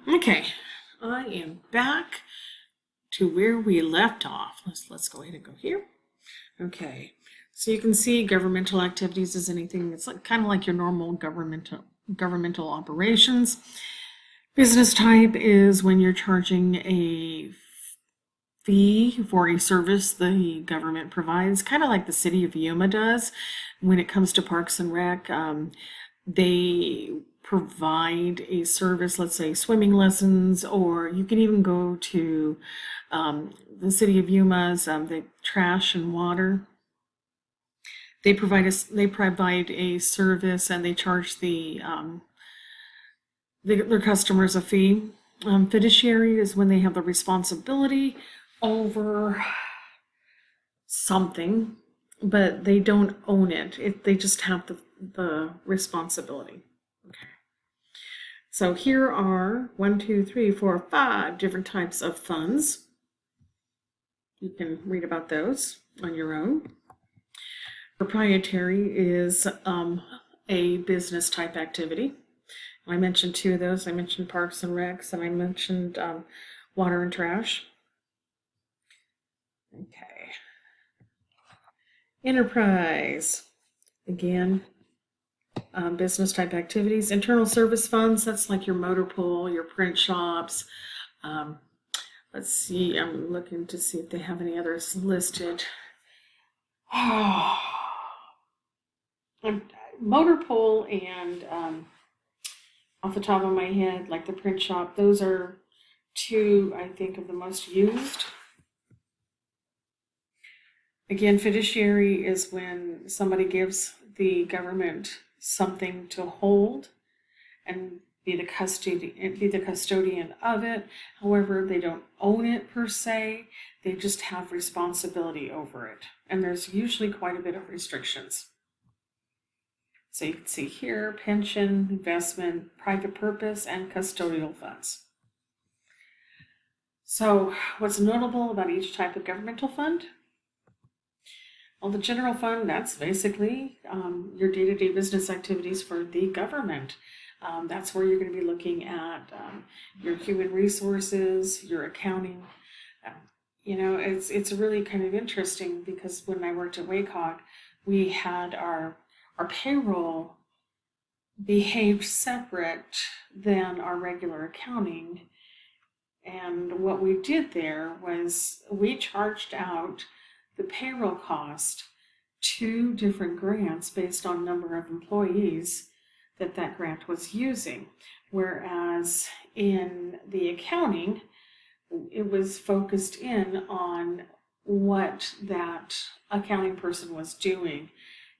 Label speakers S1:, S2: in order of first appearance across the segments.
S1: Okay, I am back to where we left off. Let's go ahead and go here. Okay, so you can see governmental activities is anything that's kind of like your normal governmental operations. Business type is when you're charging a fee for a service the government provides, kind of like the city of Yuma does. When it comes to Parks and Rec, they provide a service, let's say swimming lessons, or you can even go to the city of Yuma's the trash and water. They provide a service, and they charge their customers a fee. Fiduciary is when they have the responsibility over something, but they don't own it. They just have the responsibility. Okay. So here are 1, 2, 3, 4, 5 different types of funds. You can read about those on your own. Proprietary is a business type activity. I mentioned 2 of those. I mentioned Parks and Recs, and I mentioned water and trash. Okay. Enterprise, again, business type activities. Internal service funds, that's like your motor pool, your print shops. Let's see, I'm looking to see if they have any others listed. Motor pool and off the top of my head, like the print shop, those are 2, I think, of the most used. Again, fiduciary is when somebody gives the government something to hold and be the custodian of it. However, they don't own it per se. They just have responsibility over it. And there's usually quite a bit of restrictions. So you can see here, pension, investment, private purpose, and custodial funds. So what's notable about each type of governmental fund? Well, the general fund, that's basically your day-to-day business activities for the government. That's where you're going to be looking at your human resources, your accounting. It's really kind of interesting because when I worked at WACOG, we had our payroll behaved separate than our regular accounting. And what we did there was we charged out the payroll cost 2 different grants based on number of employees that grant was using. Whereas in the accounting, it was focused in on what that accounting person was doing,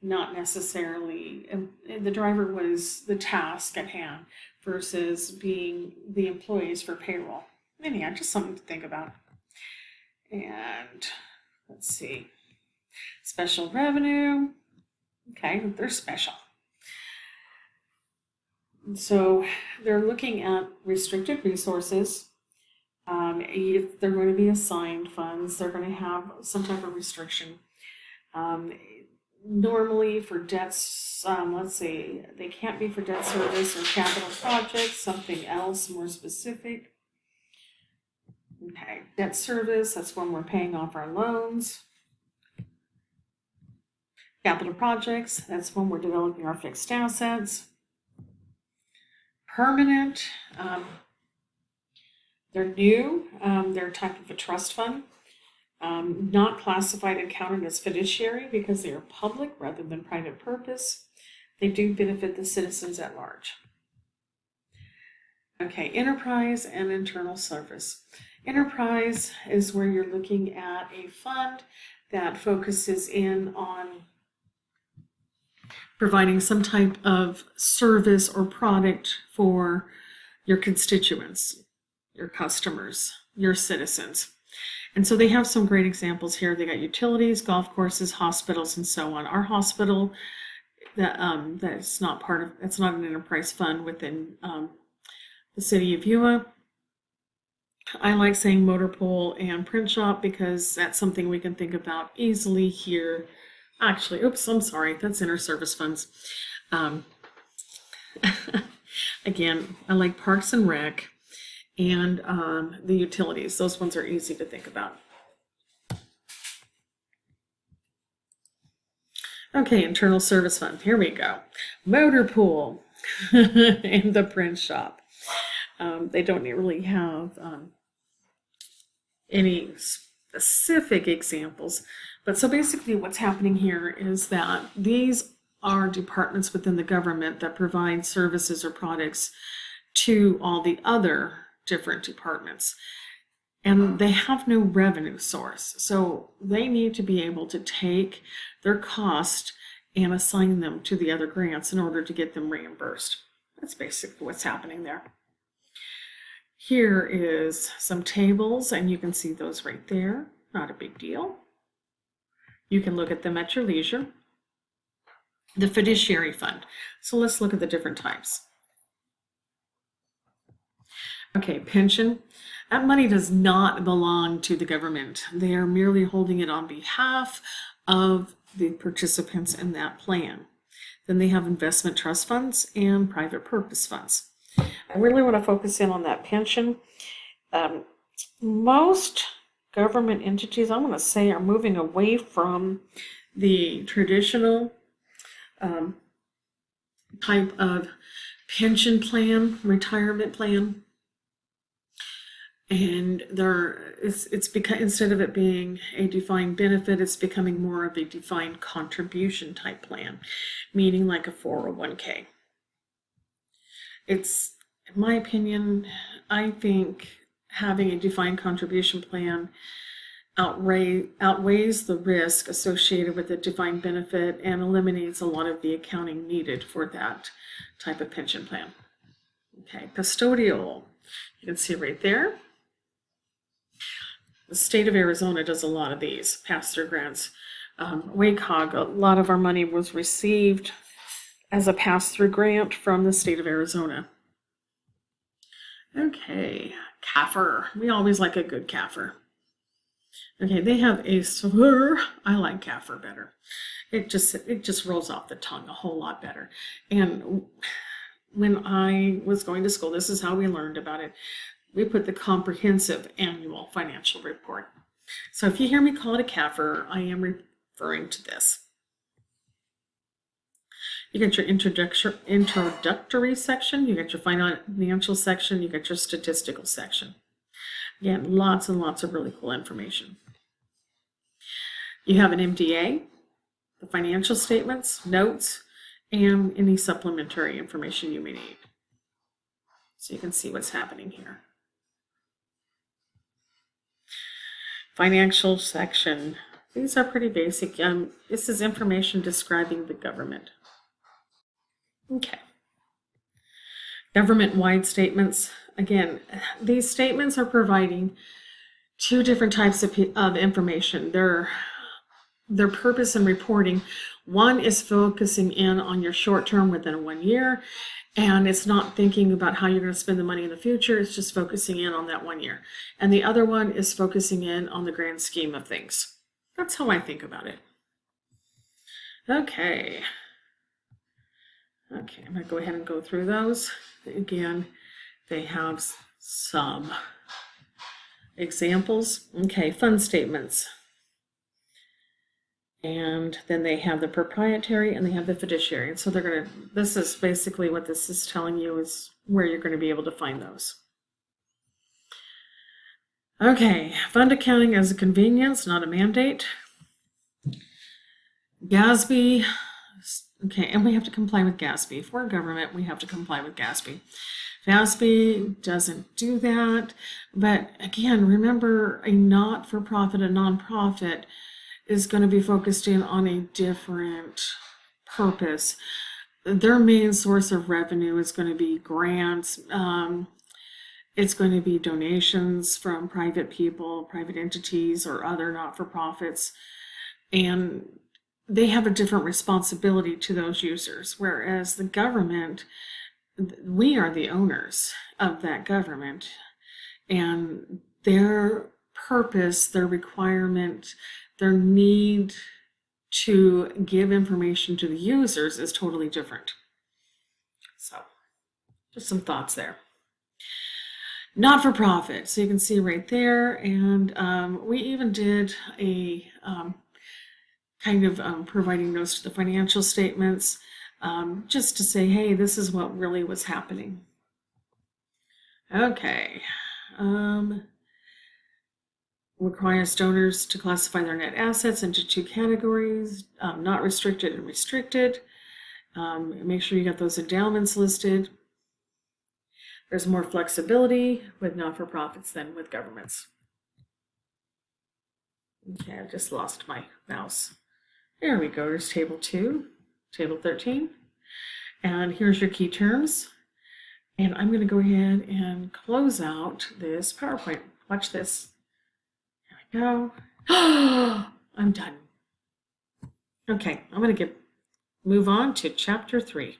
S1: not necessarily, the driver was the task at hand versus being the employees for payroll. Anyhow, just something to think about. And let's see, special revenue. Okay, they're special. So they're looking at restricted resources. If they're going to be assigned funds, they're going to have some type of restriction. Normally for debts, let's see, they can't be for debt service or capital projects, something else more specific. Okay, debt service, that's when we're paying off our loans. Capital projects, that's when we're developing our fixed assets. Permanent, they're new, they're a type of a trust fund. Not classified and counted as fiduciary because they are public rather than private purpose. They do benefit the citizens at large. Okay, enterprise and internal service. Enterprise is where you're looking at a fund that focuses in on providing some type of service or product for your constituents, your customers, your citizens. And so they have some great examples here. They got utilities, golf courses, hospitals, and so on. Our hospital, that's not an enterprise fund within the city of Yuma. I like saying motor pool and print shop because that's something we can think about easily here. Actually, oops, I'm sorry, that's inter-service funds. Again, I like Parks and Rec. and the utilities. Those ones are easy to think about. Okay, internal service fund. Here we go. Motor pool and the print shop. They don't really have any specific examples, but so basically what's happening here is that these are departments within the government that provide services or products to all the other different departments. And they have no revenue source. So they need to be able to take their cost and assign them to the other grants in order to get them reimbursed. That's basically what's happening there. Here is some tables, and you can see those right there. Not a big deal. You can look at them at your leisure. The fiduciary fund. So let's look at the different types. Okay, pension. That money does not belong to the government. They are merely holding it on behalf of the participants in that plan. Then they have investment trust funds and private purpose funds. I really want to focus in on that pension. Most government entities, I want to say, are moving away from the traditional type of pension plan, retirement plan. And it's because instead of it being a defined benefit, it's becoming more of a defined contribution type plan, meaning like a 401k. It's, in my opinion, I think having a defined contribution plan outweighs the risk associated with a defined benefit and eliminates a lot of the accounting needed for that type of pension plan. Okay, custodial, you can see right there. The state of Arizona does a lot of these pass-through grants. WACOG, a lot of our money was received as a pass-through grant from the state of Arizona. Okay, CAFR. We always like a good CAFR. Okay, they have a SWR. I like CAFR better. It just rolls off the tongue a whole lot better. And when I was going to school, this is how we learned about it. We put the comprehensive annual financial report. So if you hear me call it a CAFR, I am referring to this. You get your introductory section, you get your financial section, you get your statistical section. Again, lots and lots of really cool information. You have an MDA, the financial statements, notes, and any supplementary information you may need. So you can see what's happening here. Financial section. These are pretty basic. This is information describing the government. Okay. Government-wide statements. Again, these statements are providing two different types of information. Their purpose in reporting. One is focusing in on your short term within 1 year, and it's not thinking about how you're going to spend the money in the future. It's just focusing in on that 1 year. And the other one is focusing in on the grand scheme of things. That's how I think about it. Okay. Okay, I'm going to go ahead and go through those. Again, they have some examples. Okay, fund statements. And then they have the proprietary and they have the fiduciary. And so this is basically what this is telling you is where you're going to be able to find those. Okay, fund accounting as a convenience, not a mandate. GASB, okay, and we have to comply with GASB. If we're government, we have to comply with GASB. FASB doesn't do that. But again, remember, a not-for-profit, a nonprofit, is going to be focused in on a different purpose. Their main source of revenue is going to be grants. It's going to be donations from private people, private entities, or other not-for-profits. And they have a different responsibility to those users. Whereas the government, we are the owners of that government. And their purpose, their requirement, their need to give information to the users is totally different. So, just some thoughts there. Not-for-profit, so you can see right there, and we even did a kind of providing notes to the financial statements, just to say, hey, this is what really was happening. Okay. Requires donors to classify their net assets into two categories, not restricted and restricted. Make sure you got those endowments listed. There's more flexibility with not-for-profits than with governments. Okay, I've just lost my mouse. There we go, there's table 2, table 13. And here's your key terms. And I'm going to go ahead and close out this PowerPoint. Watch this. There we go. I'm done. Okay, I'm going to move on to chapter 3.